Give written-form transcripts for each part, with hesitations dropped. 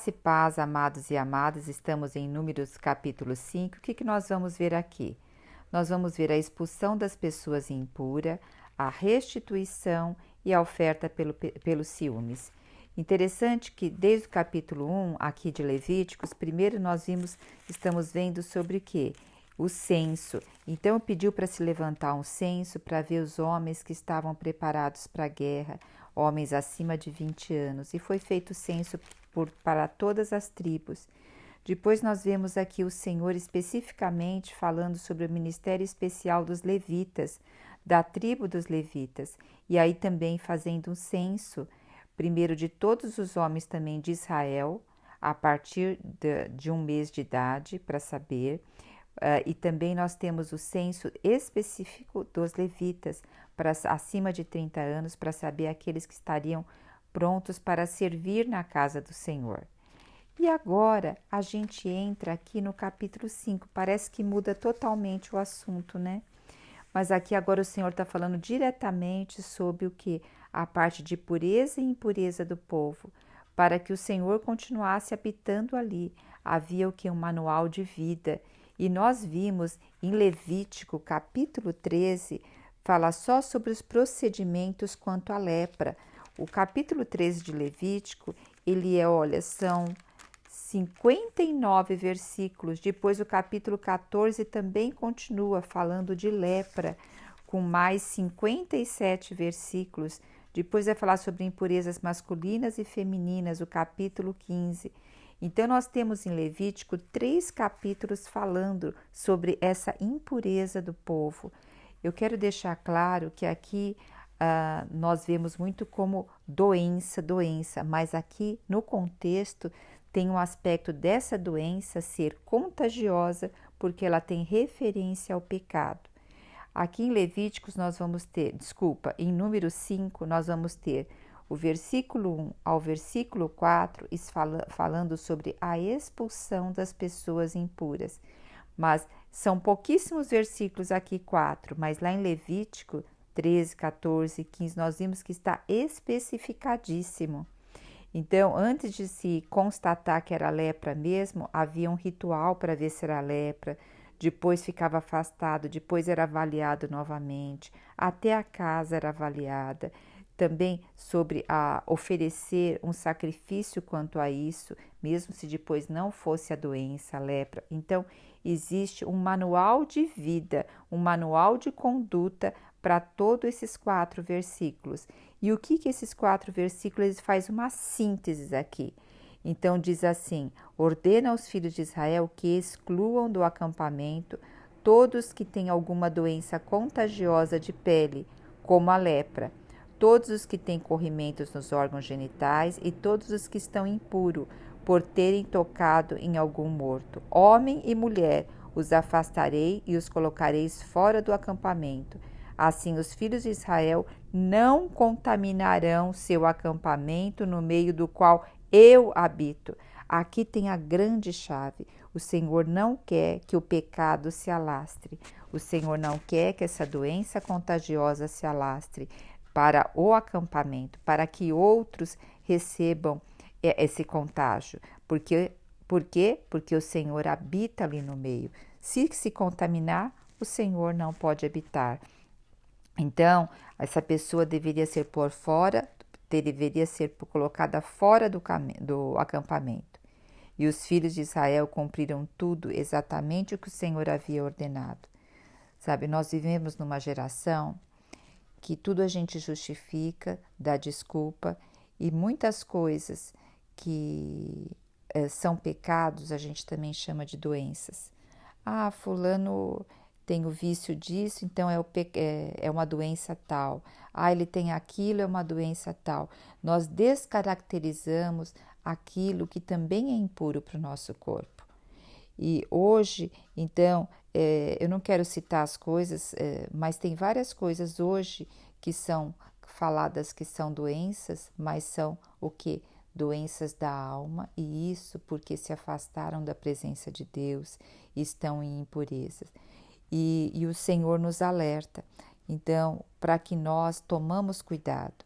Graça e paz, amados e amadas, estamos em Números capítulo 5. O que nós vamos ver aqui? Nós vamos ver a expulsão das pessoas impuras, a restituição e a oferta pelos ciúmes. Interessante que desde o capítulo 1 aqui de Levíticos, primeiro nós estamos vendo sobre o quê? O censo. Então pediu para se levantar um censo para ver os homens que estavam preparados para a guerra, homens acima de 20 anos, e foi feito o censo para todas as tribos. Depois nós vemos aqui o Senhor especificamente falando sobre o ministério especial dos levitas, da tribo dos levitas, e aí também fazendo um censo, primeiro de todos os homens também de Israel, a partir de 1 mês de idade, para saber, e também nós temos o censo específico dos levitas, para acima de 30 anos, para saber aqueles que estariam prontos para servir na casa do Senhor. E agora a gente entra aqui no capítulo 5, parece que muda totalmente o assunto, né? Mas aqui agora o Senhor está falando diretamente sobre o que? A parte de pureza e impureza do povo, para que o Senhor continuasse habitando ali. Havia o que? Um manual de vida. E nós vimos em Levítico capítulo 13, fala só sobre os procedimentos quanto à lepra. O capítulo 13 de Levítico, são 59 versículos. Depois o capítulo 14 também continua falando de lepra, com mais 57 versículos. Depois vai falar sobre impurezas masculinas e femininas, o capítulo 15. Então nós temos em Levítico 3 capítulos falando sobre essa impureza do povo. Eu quero deixar claro que aqui nós vemos muito como doença, mas aqui no contexto tem um aspecto dessa doença ser contagiosa, porque ela tem referência ao pecado. Aqui em Levíticos em Número 5 nós vamos ter o versículo 1 ao versículo 4 falando sobre a expulsão das pessoas impuras. Mas são pouquíssimos versículos aqui, 4, mas lá em Levítico 13, 14, 15, nós vimos que está especificadíssimo. Então, antes de se constatar que era lepra mesmo, havia um ritual para ver se era lepra, depois ficava afastado, depois era avaliado novamente, até a casa era avaliada. Também sobre oferecer um sacrifício quanto a isso, mesmo se depois não fosse a doença, a lepra. Então, existe um manual de vida, um manual de conduta para todos esses 4 versículos. E o que esses 4 versículos faz uma síntese aqui? Então diz assim: ordena aos filhos de Israel que excluam do acampamento todos que têm alguma doença contagiosa de pele, como a lepra, todos os que têm corrimentos nos órgãos genitais e todos os que estão impuros por terem tocado em algum morto. Homem e mulher os afastarei e os colocareis fora do acampamento. Assim os filhos de Israel não contaminarão seu acampamento no meio do qual eu habito. Aqui tem a grande chave. O Senhor não quer que o pecado se alastre. O Senhor não quer que essa doença contagiosa se alastre para o acampamento, para que outros recebam esse contágio. Por quê? Porque o Senhor habita ali no meio. Se contaminar, o Senhor não pode habitar. Então, essa pessoa deveria ser colocada fora do acampamento. E os filhos de Israel cumpriram tudo exatamente o que o Senhor havia ordenado. Sabe, nós vivemos numa geração que tudo a gente justifica, dá desculpa, e muitas coisas que são pecados a gente também chama de doenças. Fulano tem o vício disso, então é uma doença tal. Ele tem aquilo, é uma doença tal. Nós descaracterizamos aquilo que também é impuro para o nosso corpo. E hoje, então, eu não quero citar as coisas, mas tem várias coisas hoje que são faladas que são doenças, mas são o quê? Doenças da alma, e isso porque se afastaram da presença de Deus, estão em impurezas. E o Senhor nos alerta, então, para que nós tomamos cuidado.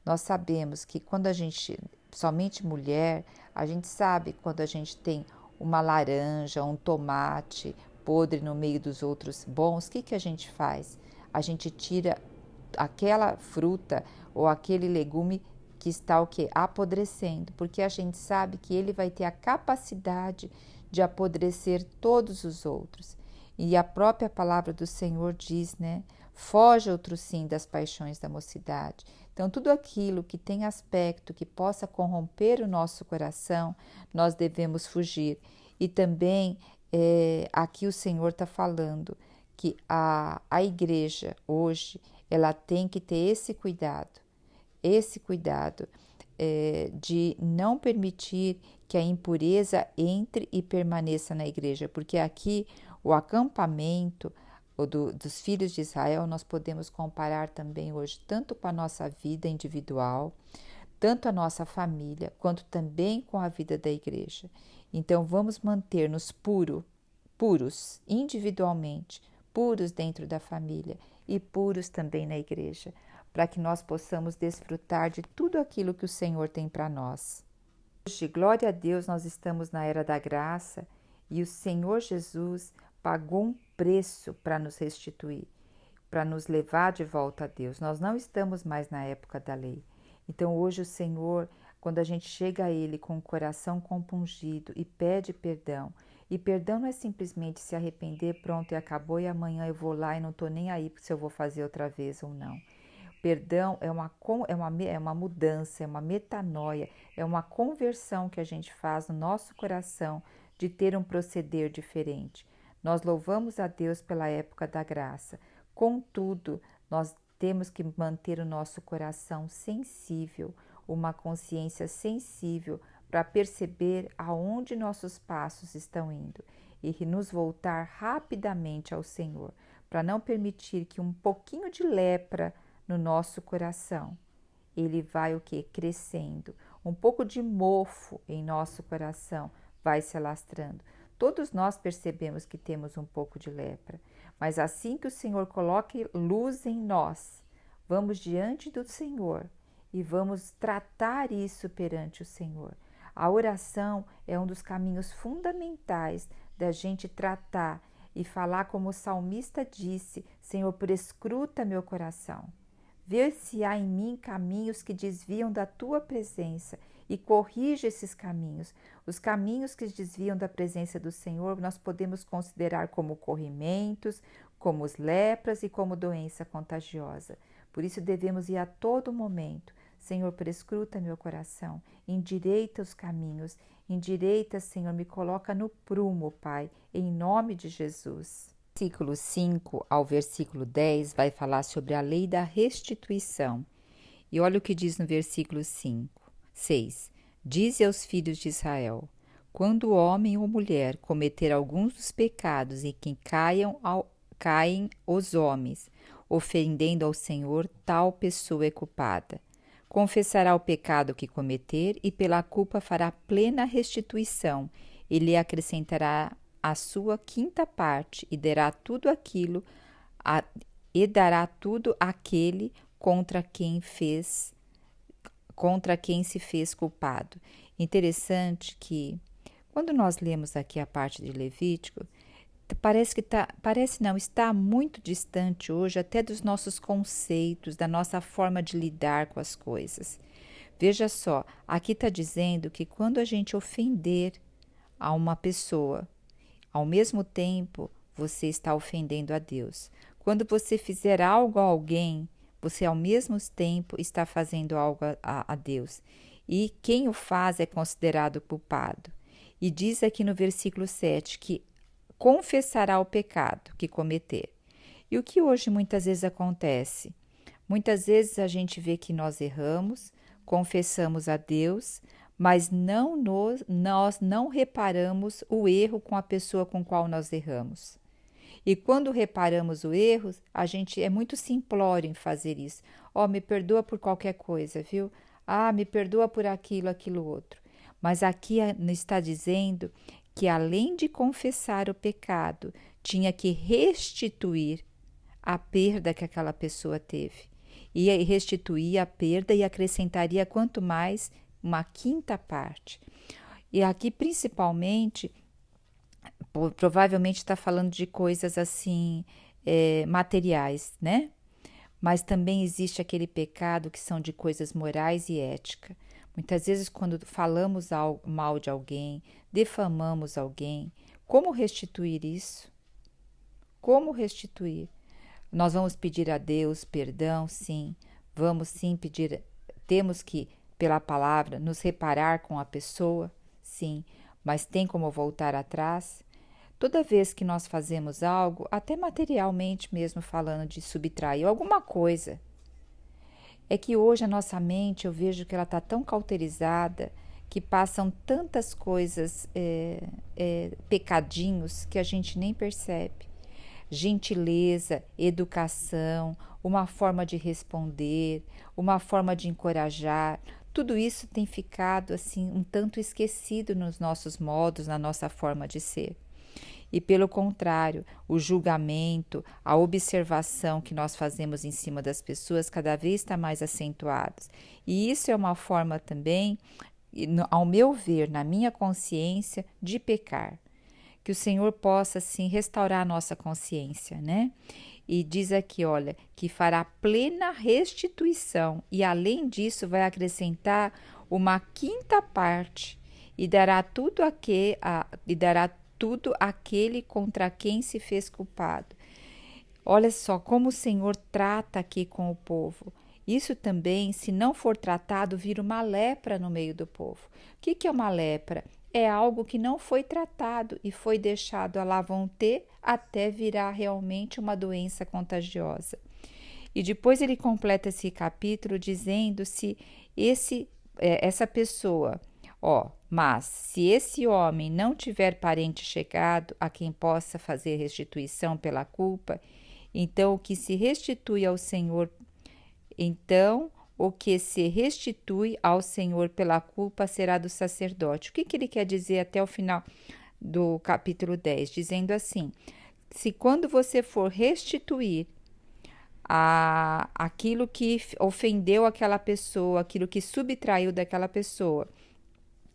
Nós sabemos que quando somente mulher, A gente sabe quando a gente tem uma laranja, um tomate podre no meio dos outros bons, o que a gente faz? A gente tira aquela fruta ou aquele legume que está o quê? Apodrecendo, porque a gente sabe que ele vai ter a capacidade de apodrecer todos os outros. E a própria palavra do Senhor diz, né? Foge outro sim das paixões da mocidade. Então, tudo aquilo que tem aspecto que possa corromper o nosso coração, nós devemos fugir. E também, aqui o Senhor está falando que a igreja hoje, ela tem que ter esse cuidado de não permitir que a impureza entre e permaneça na igreja, porque aqui o acampamento dos filhos de Israel nós podemos comparar também hoje tanto com a nossa vida individual, tanto a nossa família, quanto também com a vida da igreja. Então vamos manter-nos puros individualmente, puros dentro da família e puros também na igreja, para que nós possamos desfrutar de tudo aquilo que o Senhor tem para nós. Hoje, glória a Deus, nós estamos na era da graça e o Senhor Jesus pagou um preço para nos restituir, para nos levar de volta a Deus. Nós não estamos mais na época da lei. Então hoje o Senhor, quando a gente chega a Ele com o coração compungido e pede perdão, e perdão não é simplesmente se arrepender, pronto e acabou e amanhã eu vou lá e não estou nem aí se eu vou fazer outra vez ou não. Perdão é uma mudança, é uma metanoia, é uma conversão que a gente faz no nosso coração de ter um proceder diferente. Nós louvamos a Deus pela época da graça. Contudo, nós temos que manter o nosso coração sensível, uma consciência sensível para perceber aonde nossos passos estão indo e nos voltar rapidamente ao Senhor, para não permitir que um pouquinho de lepra no nosso coração, ele vai o quê? Crescendo. Um pouco de mofo em nosso coração vai se alastrando. Todos nós percebemos que temos um pouco de lepra, mas assim que o Senhor coloque luz em nós, vamos diante do Senhor e vamos tratar isso perante o Senhor. A oração é um dos caminhos fundamentais da gente tratar e falar como o salmista disse: Senhor, prescruta meu coração. Vê se há em mim caminhos que desviam da tua presença e corrige esses caminhos. Os caminhos que desviam da presença do Senhor nós podemos considerar como corrimentos, como os lepras e como doença contagiosa. Por isso devemos ir a todo momento. Senhor, prescruta meu coração, endireita os caminhos, endireita, Senhor, me coloca no prumo, Pai, em nome de Jesus. Versículo 5 ao versículo 10 vai falar sobre a lei da restituição. E olha o que diz no versículo 6. Dize aos filhos de Israel: quando o homem ou mulher cometer alguns dos pecados em que caem os homens, ofendendo ao Senhor, tal pessoa é culpada. Confessará o pecado que cometer e pela culpa fará plena restituição e lhe acrescentará a sua quinta parte e dará tudo àquele contra quem se fez culpado. Interessante que quando nós lemos aqui a parte de Levítico, está muito distante hoje até dos nossos conceitos, da nossa forma de lidar com as coisas. Veja só, aqui está dizendo que quando a gente ofender a uma pessoa, ao mesmo tempo você está ofendendo a Deus. Quando você fizer algo a alguém, você ao mesmo tempo está fazendo algo a Deus. E quem o faz é considerado culpado. E diz aqui no versículo 7 que confessará o pecado que cometer. E o que hoje muitas vezes acontece? Muitas vezes a gente vê que nós erramos, confessamos a Deus, mas nós não reparamos o erro com a pessoa com qual nós erramos. E quando reparamos o erro, a gente é muito simplório em fazer isso. Me perdoa por qualquer coisa, viu? Me perdoa por aquilo outro. Mas aqui está dizendo que além de confessar o pecado, tinha que restituir a perda que aquela pessoa teve. E restituir a perda e acrescentaria quanto mais uma quinta parte. E aqui, principalmente, provavelmente está falando de coisas assim, materiais, né? Mas também existe aquele pecado que são de coisas morais e ética. Muitas vezes, quando falamos mal de alguém, defamamos alguém, como restituir isso? Como restituir? Nós vamos pedir a Deus perdão, sim. Vamos sim pedir, temos que, pela palavra, nos reparar com a pessoa, sim. Mas tem como voltar atrás? Toda vez que nós fazemos algo, até materialmente mesmo falando de subtrair alguma coisa, é que hoje a nossa mente, eu vejo que ela está tão cauterizada, que passam tantas coisas, pecadinhos, que a gente nem percebe. Gentileza, educação, uma forma de responder, uma forma de encorajar, tudo isso tem ficado assim um tanto esquecido nos nossos modos, na nossa forma de ser. E pelo contrário, o julgamento, a observação que nós fazemos em cima das pessoas cada vez está mais acentuados. E isso é uma forma também, ao meu ver, na minha consciência, de pecar. Que o Senhor possa, assim, restaurar a nossa consciência, né? E diz aqui, olha, que fará plena restituição e, além disso, vai acrescentar uma quinta parte e dará tudo aquele contra quem se fez culpado. Olha só como o Senhor trata aqui com o povo. Isso também, se não for tratado, vira uma lepra no meio do povo. O que é uma lepra? É algo que não foi tratado e foi deixado à lá vão ter até virar realmente uma doença contagiosa. E depois ele completa esse capítulo dizendo se essa pessoa, mas se esse homem não tiver parente chegado a quem possa fazer restituição pela culpa, então o que se restitui ao Senhor, o que se restitui ao Senhor pela culpa será do sacerdote. O que ele quer dizer até o final do capítulo 10? Dizendo assim, se quando você for restituir aquilo que ofendeu aquela pessoa, aquilo que subtraiu daquela pessoa,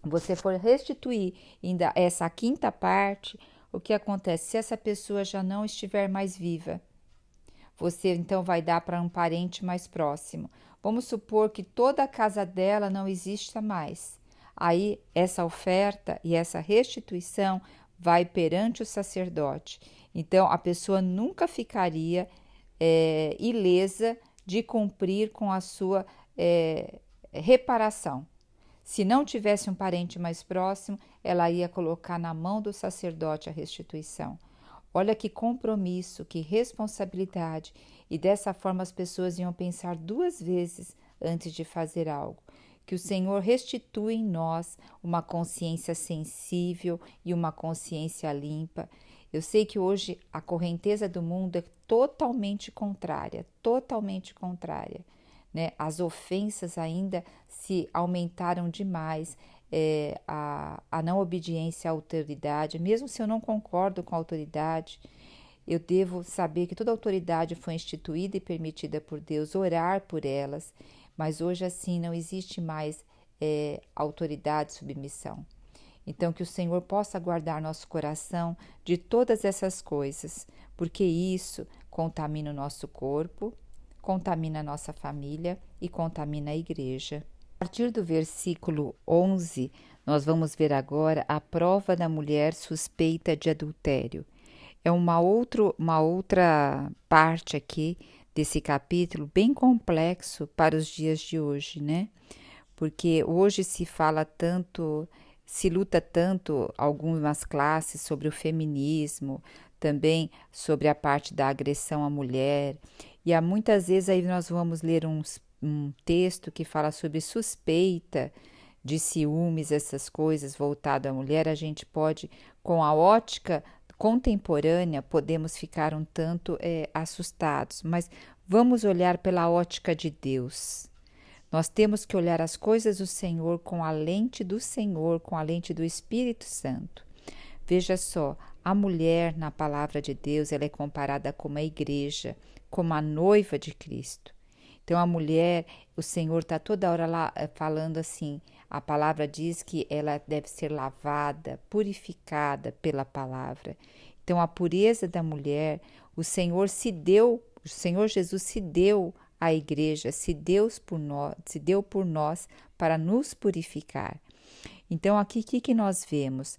você for restituir ainda essa quinta parte, o que acontece? Se essa pessoa já não estiver mais viva, você então vai dar para um parente mais próximo. Vamos supor que toda a casa dela não exista mais. Aí essa oferta e essa restituição vai perante o sacerdote. Então a pessoa nunca ficaria ilesa de cumprir com a sua reparação. Se não tivesse um parente mais próximo, ela ia colocar na mão do sacerdote a restituição. Olha que compromisso, que responsabilidade. E dessa forma as pessoas iam pensar duas vezes antes de fazer algo. Que o Senhor restitui em nós uma consciência sensível e uma consciência limpa. Eu sei que hoje a correnteza do mundo é totalmente contrária, né? As ofensas ainda se aumentaram demais, a não obediência à autoridade. Mesmo se eu não concordo com a autoridade, eu devo saber que toda autoridade foi instituída e permitida por Deus, orar por elas, mas hoje assim não existe mais autoridade e submissão. Então que o Senhor possa guardar nosso coração de todas essas coisas, porque isso contamina o nosso corpo, contamina a nossa família e contamina a igreja. A partir do versículo 11, nós vamos ver agora a prova da mulher suspeita de adultério. É uma outra parte aqui desse capítulo bem complexo para os dias de hoje, né? Porque hoje se luta tanto algumas classes sobre o feminismo, também sobre a parte da agressão à mulher. E há muitas vezes aí nós vamos ler um texto que fala sobre suspeita de ciúmes, essas coisas voltado à mulher. A gente pode, com a ótica contemporânea, podemos ficar um tanto assustados, mas vamos olhar pela ótica de Deus. Nós temos que olhar as coisas do Senhor com a lente do Senhor, com a lente do Espírito Santo. Veja só, a mulher na palavra de Deus, ela é comparada como a igreja, como a noiva de Cristo. Então a mulher, o Senhor está toda hora lá falando assim, a palavra diz que ela deve ser lavada, purificada pela palavra. Então, a pureza da mulher, o Senhor Jesus se deu à igreja, se deu por nós para nos purificar. Então, aqui, o que nós vemos?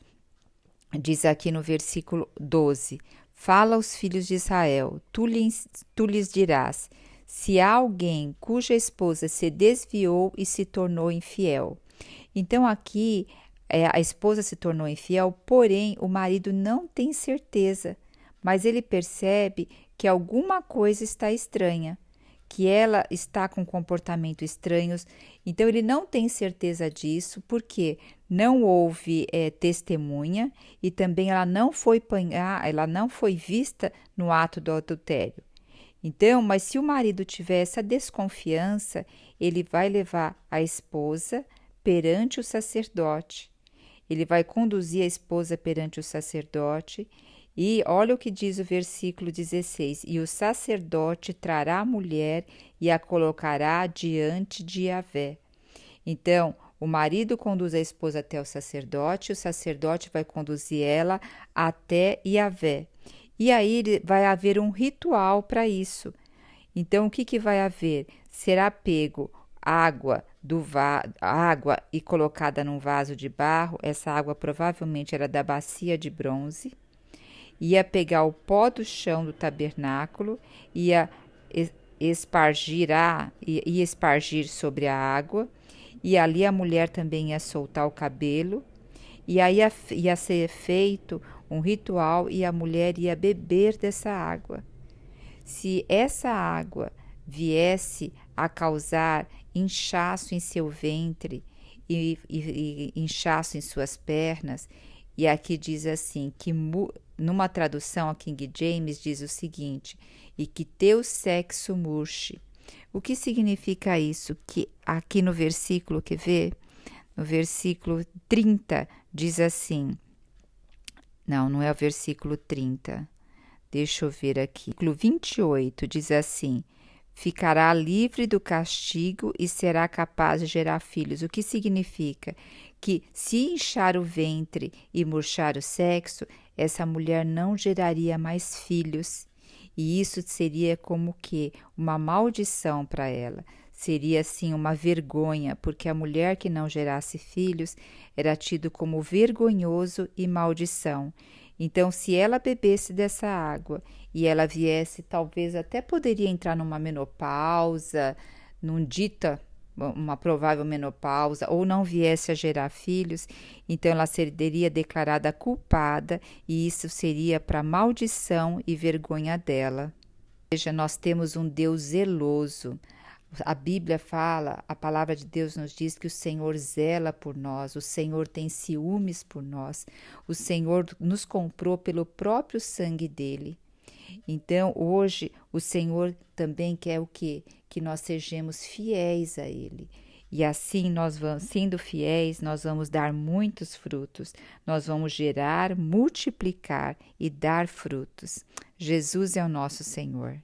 Diz aqui no versículo 12, fala aos filhos de Israel, tu lhes dirás, se há alguém cuja esposa se desviou e se tornou infiel. Então, aqui, a esposa se tornou infiel, porém, o marido não tem certeza, mas ele percebe que alguma coisa está estranha, que ela está com comportamento estranhos, então ele não tem certeza disso, porque não houve testemunha e também ela não foi vista no ato do adultério. Então, mas se o marido tiver essa desconfiança, ele vai levar a esposa perante o sacerdote. Ele vai conduzir a esposa perante o sacerdote e olha o que diz o versículo 16, e o sacerdote trará a mulher e a colocará diante de Yahvé. Então, o marido conduz a esposa até o sacerdote vai conduzir ela até Yahvé. E aí vai haver um ritual para isso. Então, o que vai haver? Será pego água e colocada num vaso de barro. Essa água provavelmente era da bacia de bronze. Ia pegar o pó do chão do tabernáculo, ia espargir sobre a água, e ali a mulher também ia soltar o cabelo, e aí ia ser feito um ritual e a mulher ia beber dessa água. Se essa água viesse a causar inchaço em seu ventre e inchaço em suas pernas, e aqui diz assim, que numa tradução a King James diz o seguinte, e que teu sexo murche. O que significa isso? Que aqui no versículo, quer ver? No versículo 30 diz assim, não é o versículo 30, deixa eu ver aqui. Versículo 28 diz assim, ficará livre do castigo e será capaz de gerar filhos. O que significa? Que se inchar o ventre e murchar o sexo, essa mulher não geraria mais filhos. E isso seria como que uma maldição para ela. Seria assim uma vergonha, porque a mulher que não gerasse filhos era tido como vergonhoso e maldição. Então, se ela bebesse dessa água e ela viesse, talvez até poderia entrar numa menopausa, uma provável menopausa, ou não viesse a gerar filhos, então ela seria declarada culpada e isso seria para maldição e vergonha dela. Veja, nós temos um Deus zeloso. A Bíblia fala, a palavra de Deus nos diz que o Senhor zela por nós, o Senhor tem ciúmes por nós, o Senhor nos comprou pelo próprio sangue dele. Então, hoje, o Senhor também quer o quê? Que nós sejamos fiéis a Ele. E assim, sendo fiéis, nós vamos dar muitos frutos. Nós vamos gerar, multiplicar e dar frutos. Jesus é o nosso Senhor.